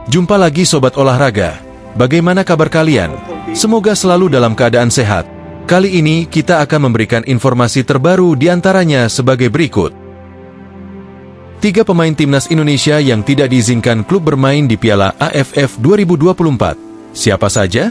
Jumpa lagi Sobat Olahraga. Bagaimana kabar kalian? Semoga selalu dalam keadaan sehat. Kali ini kita akan memberikan informasi terbaru diantaranya sebagai berikut. 3 pemain timnas Indonesia yang tidak diizinkan klub bermain di Piala AFF 2024. Siapa saja?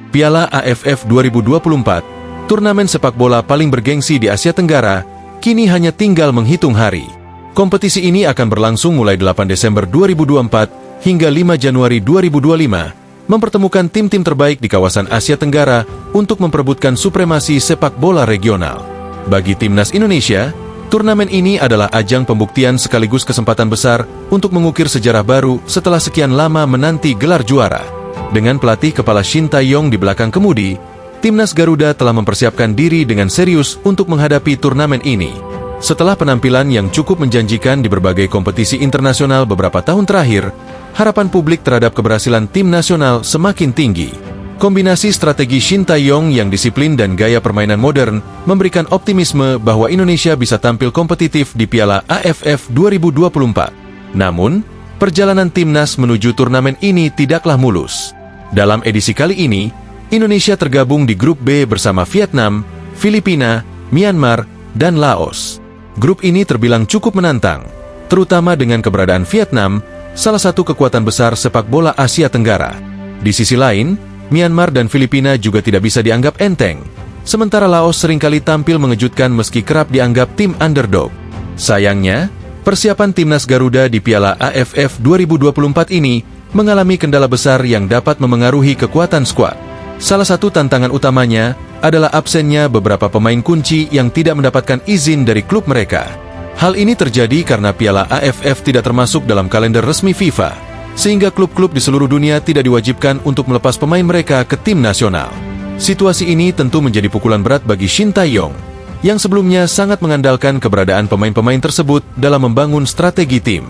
Piala AFF 2024, turnamen sepak bola paling bergengsi di Asia Tenggara, kini hanya tinggal menghitung hari. Kompetisi ini akan berlangsung mulai 8 Desember 2024 hingga 5 Januari 2025, mempertemukan tim-tim terbaik di kawasan Asia Tenggara untuk memperebutkan supremasi sepak bola regional. Bagi timnas Indonesia, turnamen ini adalah ajang pembuktian sekaligus kesempatan besar untuk mengukir sejarah baru setelah sekian lama menanti gelar juara. Dengan pelatih kepala Shin Tae-yong di belakang kemudi, timnas Garuda telah mempersiapkan diri dengan serius untuk menghadapi turnamen ini. Setelah penampilan yang cukup menjanjikan di berbagai kompetisi internasional beberapa tahun terakhir, harapan publik terhadap keberhasilan tim nasional semakin tinggi. Kombinasi strategi Shin Tae-yong yang disiplin dan gaya permainan modern memberikan optimisme bahwa Indonesia bisa tampil kompetitif di Piala AFF 2024. Namun, perjalanan timnas menuju turnamen ini tidaklah mulus. Dalam edisi kali ini, Indonesia tergabung di grup B bersama Vietnam, Filipina, Myanmar, dan Laos. Grup ini terbilang cukup menantang, terutama dengan keberadaan Vietnam, salah satu kekuatan besar sepak bola Asia Tenggara. Di sisi lain, Myanmar dan Filipina juga tidak bisa dianggap enteng, sementara Laos seringkali tampil mengejutkan meski kerap dianggap tim underdog. Sayangnya, persiapan timnas Garuda di Piala AFF 2024 ini mengalami kendala besar yang dapat memengaruhi kekuatan skuad. Salah satu tantangan utamanya adalah absennya beberapa pemain kunci yang tidak mendapatkan izin dari klub mereka. Hal ini terjadi karena Piala AFF tidak termasuk dalam kalender resmi FIFA, sehingga klub-klub di seluruh dunia tidak diwajibkan untuk melepas pemain mereka ke tim nasional. Situasi ini tentu menjadi pukulan berat bagi Shin Tae-yong, yang sebelumnya sangat mengandalkan keberadaan pemain-pemain tersebut dalam membangun strategi tim.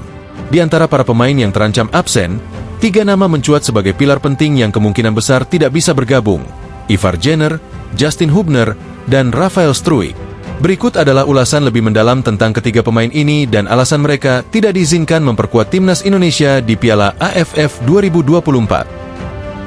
Di antara para pemain yang terancam absen, 3 nama mencuat sebagai pilar penting yang kemungkinan besar tidak bisa bergabung: Ivar Jenner, Justin Hubner, dan Rafael Struijk. Berikut adalah ulasan lebih mendalam tentang ketiga pemain ini dan alasan mereka tidak diizinkan memperkuat timnas Indonesia di Piala AFF 2024.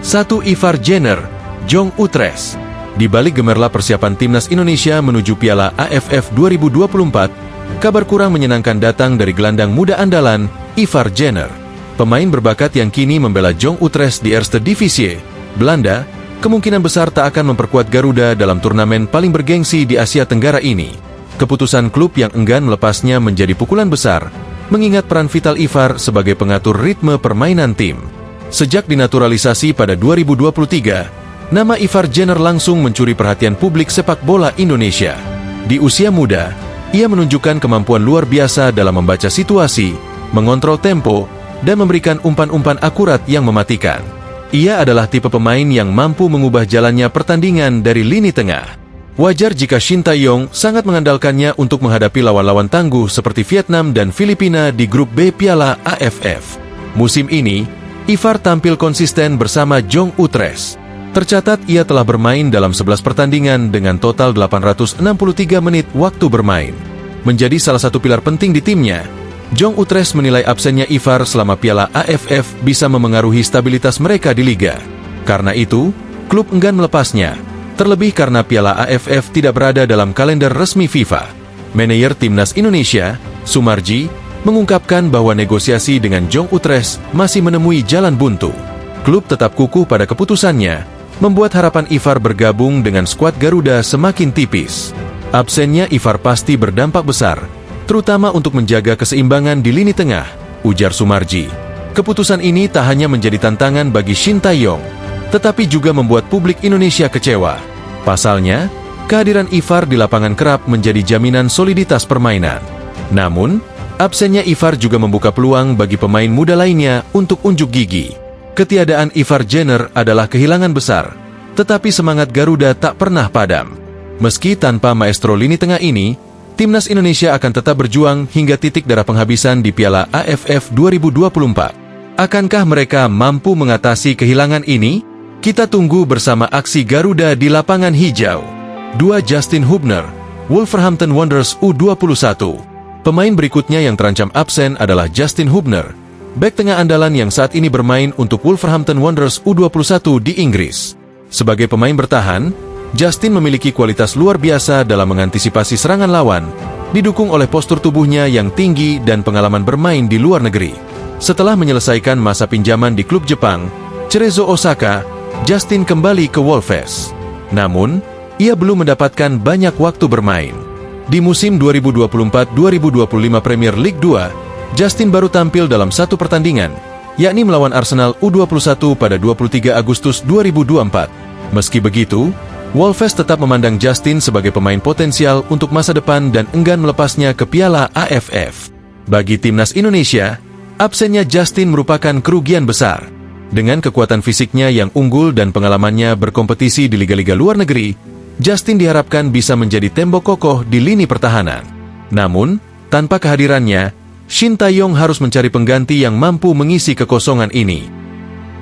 1. Ivar Jenner, Jong Utrecht. Di balik gemerlap persiapan timnas Indonesia menuju Piala AFF 2024, kabar kurang menyenangkan datang dari gelandang muda andalan, Ivar Jenner. Pemain berbakat yang kini membela Jong Utrecht di Eerste Divisie, Belanda, kemungkinan besar tak akan memperkuat Garuda dalam turnamen paling bergengsi di Asia Tenggara ini. Keputusan klub yang enggan melepasnya menjadi pukulan besar, mengingat peran vital Ivar sebagai pengatur ritme permainan tim. Sejak dinaturalisasi pada 2023, nama Ivar Jenner langsung mencuri perhatian publik sepak bola Indonesia. Di usia muda, ia menunjukkan kemampuan luar biasa dalam membaca situasi, mengontrol tempo, dan memberikan umpan-umpan akurat yang mematikan. Ia adalah tipe pemain yang mampu mengubah jalannya pertandingan dari lini tengah. Wajar jika Shin Tae-yong sangat mengandalkannya untuk menghadapi lawan-lawan tangguh seperti Vietnam dan Filipina di grup B Piala AFF. Musim ini, Ivar tampil konsisten bersama Jong Utrecht. Tercatat ia telah bermain dalam 11 pertandingan dengan total 863 menit waktu bermain. Menjadi salah satu pilar penting di timnya, Jong Utrecht menilai absennya Ivar selama Piala AFF bisa memengaruhi stabilitas mereka di liga. Karena itu, klub enggan melepasnya, terlebih karena Piala AFF tidak berada dalam kalender resmi FIFA. Manajer timnas Indonesia, Sumarji, mengungkapkan bahwa negosiasi dengan Jong Utrecht masih menemui jalan buntu. Klub tetap kukuh pada keputusannya, membuat harapan Ivar bergabung dengan skuad Garuda semakin tipis. Absennya Ivar pasti berdampak besar, terutama untuk menjaga keseimbangan di lini tengah, ujar Sumarji. Keputusan ini tak hanya menjadi tantangan bagi Shin Tae-yong, tetapi juga membuat publik Indonesia kecewa. Pasalnya, kehadiran Ivar di lapangan kerap menjadi jaminan soliditas permainan. Namun, absennya Ivar juga membuka peluang bagi pemain muda lainnya untuk unjuk gigi. Ketiadaan Ivar Jenner adalah kehilangan besar, tetapi semangat Garuda tak pernah padam. Meski tanpa maestro lini tengah ini, timnas Indonesia akan tetap berjuang hingga titik darah penghabisan di Piala AFF 2024. Akankah mereka mampu mengatasi kehilangan ini? Kita tunggu bersama aksi Garuda di lapangan hijau. 2. Justin Hubner, Wolverhampton Wanderers U21. Pemain berikutnya yang terancam absen adalah Justin Hubner, bek tengah andalan yang saat ini bermain untuk Wolverhampton Wanderers U21 di Inggris. Sebagai pemain bertahan, Justin memiliki kualitas luar biasa dalam mengantisipasi serangan lawan, didukung oleh postur tubuhnya yang tinggi dan pengalaman bermain di luar negeri. Setelah menyelesaikan masa pinjaman di klub Jepang, Cerezo Osaka, Justin kembali ke Wolves. Namun, ia belum mendapatkan banyak waktu bermain. Di musim 2024-2025 Premier League 2, Justin baru tampil dalam satu pertandingan, yakni melawan Arsenal U21 pada 23 Agustus 2024. Meski begitu, Wolves tetap memandang Justin sebagai pemain potensial untuk masa depan dan enggan melepasnya ke Piala AFF. Bagi timnas Indonesia, absennya Justin merupakan kerugian besar. Dengan kekuatan fisiknya yang unggul dan pengalamannya berkompetisi di liga-liga luar negeri, Justin diharapkan bisa menjadi tembok kokoh di lini pertahanan. Namun, tanpa kehadirannya, Shin Tae-yong harus mencari pengganti yang mampu mengisi kekosongan ini.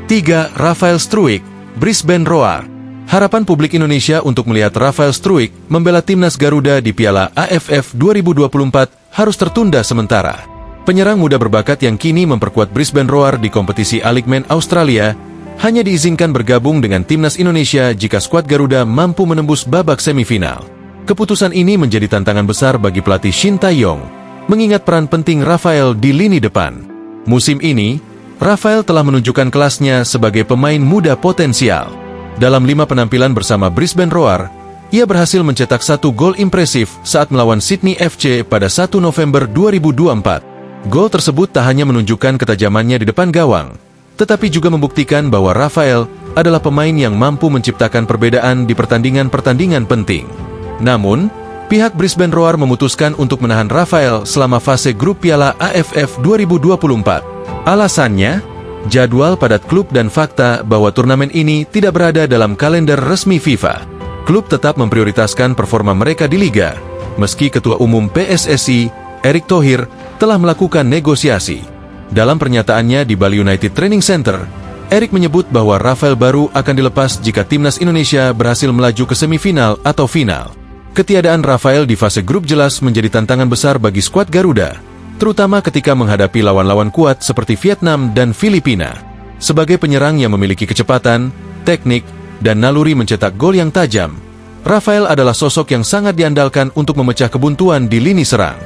3. Rafael Struijk, Brisbane Roar. Harapan publik Indonesia untuk melihat Rafael Struijk membela timnas Garuda di Piala AFF 2024 harus tertunda sementara. Penyerang muda berbakat yang kini memperkuat Brisbane Roar di kompetisi A-League Men Australia hanya diizinkan bergabung dengan timnas Indonesia jika skuad Garuda mampu menembus babak semifinal. Keputusan ini menjadi tantangan besar bagi pelatih Shin Tae-yong, mengingat peran penting Rafael di lini depan. Musim ini, Rafael telah menunjukkan kelasnya sebagai pemain muda potensial. Dalam 5 penampilan bersama Brisbane Roar, ia berhasil mencetak 1 gol impresif saat melawan Sydney FC pada 1 November 2024. Gol tersebut tak hanya menunjukkan ketajamannya di depan gawang, tetapi juga membuktikan bahwa Rafael adalah pemain yang mampu menciptakan perbedaan di pertandingan-pertandingan penting. Namun, pihak Brisbane Roar memutuskan untuk menahan Rafael selama fase grup Piala AFF 2024. Alasannya, jadwal padat klub dan fakta bahwa turnamen ini tidak berada dalam kalender resmi FIFA. Klub tetap memprioritaskan performa mereka di Liga, meski Ketua Umum PSSI, Erick Thohir, telah melakukan negosiasi. Dalam pernyataannya di Bali United Training Center, Erick menyebut bahwa Rafael baru akan dilepas jika timnas Indonesia berhasil melaju ke semifinal atau final. Ketiadaan Rafael di fase grup jelas menjadi tantangan besar bagi skuad Garuda, terutama ketika menghadapi lawan-lawan kuat seperti Vietnam dan Filipina. Sebagai penyerang yang memiliki kecepatan, teknik, dan naluri mencetak gol yang tajam, Rafael adalah sosok yang sangat diandalkan untuk memecah kebuntuan di lini serang.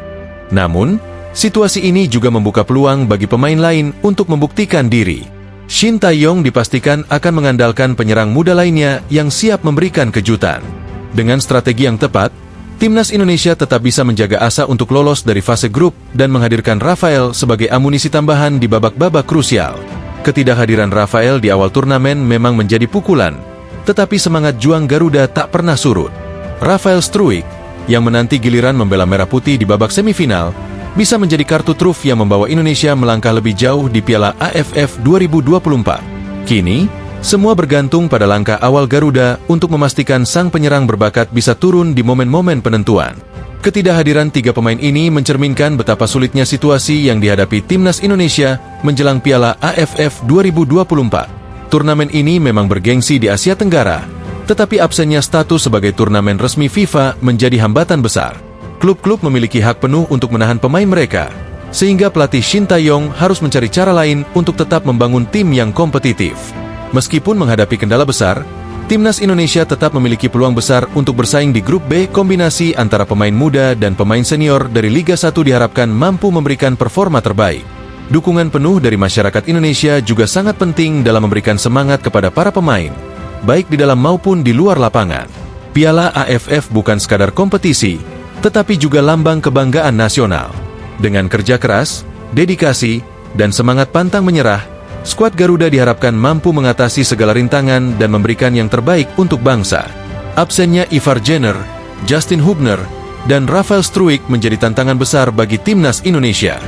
Namun, situasi ini juga membuka peluang bagi pemain lain untuk membuktikan diri. Shin Tae-yong dipastikan akan mengandalkan penyerang muda lainnya yang siap memberikan kejutan. Dengan strategi yang tepat, timnas Indonesia tetap bisa menjaga asa untuk lolos dari fase grup dan menghadirkan Rafael sebagai amunisi tambahan di babak-babak krusial. Ketidakhadiran Rafael di awal turnamen memang menjadi pukulan, tetapi semangat juang Garuda tak pernah surut. Rafael Struijk, yang menanti giliran membela Merah Putih di babak semifinal, bisa menjadi kartu truf yang membawa Indonesia melangkah lebih jauh di Piala AFF 2024. Kini, semua bergantung pada langkah awal Garuda untuk memastikan sang penyerang berbakat bisa turun di momen-momen penentuan. Ketidakhadiran 3 pemain ini mencerminkan betapa sulitnya situasi yang dihadapi timnas Indonesia menjelang Piala AFF 2024. Turnamen ini memang bergengsi di Asia Tenggara, tetapi absennya status sebagai turnamen resmi FIFA menjadi hambatan besar. Klub-klub memiliki hak penuh untuk menahan pemain mereka, sehingga pelatih Shin Tae-yong harus mencari cara lain untuk tetap membangun tim yang kompetitif. Meskipun menghadapi kendala besar, timnas Indonesia tetap memiliki peluang besar untuk bersaing di grup B. Kombinasi antara pemain muda dan pemain senior dari Liga 1 diharapkan mampu memberikan performa terbaik. Dukungan penuh dari masyarakat Indonesia juga sangat penting dalam memberikan semangat kepada para pemain, baik di dalam maupun di luar lapangan. Piala AFF bukan sekadar kompetisi, tetapi juga lambang kebanggaan nasional. Dengan kerja keras, dedikasi, dan semangat pantang menyerah, skuad Garuda diharapkan mampu mengatasi segala rintangan dan memberikan yang terbaik untuk bangsa. Absennya Ivar Jenner, Justin Hubner, dan Rafael Struijk menjadi tantangan besar bagi timnas Indonesia.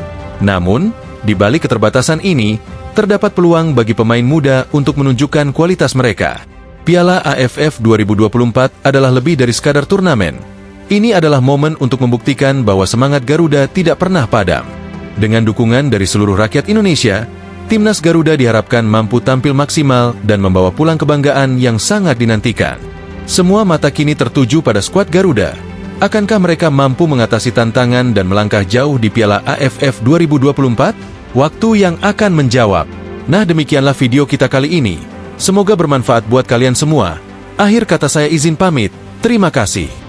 Namun, di balik keterbatasan ini, terdapat peluang bagi pemain muda untuk menunjukkan kualitas mereka. Piala AFF 2024 adalah lebih dari sekadar turnamen. Ini adalah momen untuk membuktikan bahwa semangat Garuda tidak pernah padam. Dengan dukungan dari seluruh rakyat Indonesia, timnas Garuda diharapkan mampu tampil maksimal dan membawa pulang kebanggaan yang sangat dinantikan. Semua mata kini tertuju pada skuad Garuda. Akankah mereka mampu mengatasi tantangan dan melangkah jauh di Piala AFF 2024? waktu yang akan menjawab. Nah, demikianlah video kita kali ini. Semoga bermanfaat buat kalian semua. Akhir kata saya izin pamit. Terima kasih.